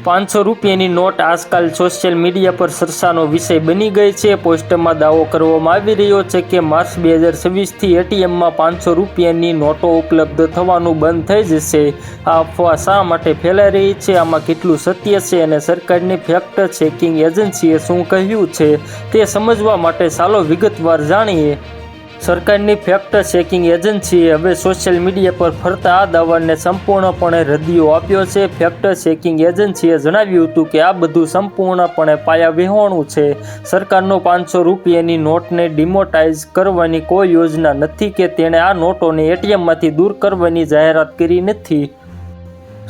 ₹500ની not આજકાલ social media પર ચર્ચાનો વિષય બની ગઈ છે। પોસ્ટમાં દાવો કરવામાં આવી રહ્યો છે કે માર્ચ 2026થી એટીએમમાં ₹500ની નોટો ઉપલબ્ધ થવાનું બંધ થઈ જશે। આ અફવા શા માટે ફેલાઈ રહી છે, આમાં કેટલું સત્ય છે અને સરકારની ફેક્ટ ચેકિંગ એજન્સીએ શું કહ્યું છે તે સમજવા માટે ચાલો વિગતવાર જાણીએ। સરકારની ફેક્ટ ચેકિંગ એજન્સીએ હવે સોશિયલ મીડિયા પર ફરતા આ દાવાને સંપૂર્ણપણે રદિયો આપ્યો છે। ફેક્ટ ચેકિંગ એજન્સીએ જણાવ્યું હતું કે આ બધું સંપૂર્ણપણે પાયાવિહોણું છે। સરકારનો ₹500ની નોટને ડિમોટાઇઝ કરવાની કોઈ યોજના નથી કે તેણે આ નોટોને એટીએમમાંથી દૂર કરવાની જાહેરાત કરી નથી।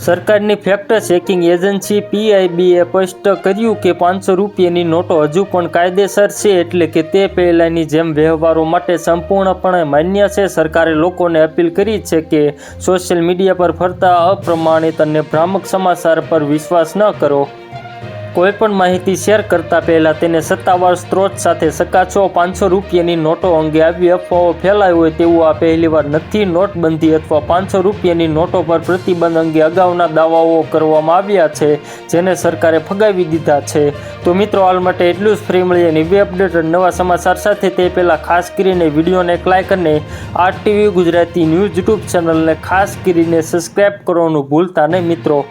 સરકારની ફેક્ટ ચેકિંગ એજન્સી પીઆઈબીએ સ્પષ્ટ કર્યું કે ₹500ની નોટો હજુ પણ કાયદેસર છે, એટલે કે તે પહેલાંની જેમ વ્યવહારો માટે સંપૂર્ણપણે માન્ય છે। સરકારે લોકોને અપીલ કરી છે કે સોશિયલ મીડિયા પર ફરતા અપ્રમાણિત અને ભ્રામક સમાચાર પર વિશ્વાસ ન કરો। કોઈપણ માહિતી શેર કરતા પહેલાં તેને સત્તાવાર સ્ત્રોત સાથે ચકાસો। ₹500ની નોટો અંગે આવી અફવાઓ ફેલાઈ હોય તેવું આ પહેલીવાર નથી। નોટબંધી અથવા ₹500ની નોટો પર પ્રતિબંધ અંગે અગાઉના દાવાઓ કરવામાં આવ્યા છે, જેને સરકારે ફગાવી દીધા છે। તો મિત્રો, હાલ માટે એટલું જ। ફરી મળીએ નવી અપડેટ અને નવા સમાચાર સાથે। તે પહેલાં ખાસ કરીને વિડીયોને એક લાઇક અને આરટીવી ગુજરાતી ન્યૂઝ યુટ્યુબ ચેનલને ખાસ કરીને સબસ્ક્રાઈબ કરવાનું ભૂલતા નહીં મિત્રો।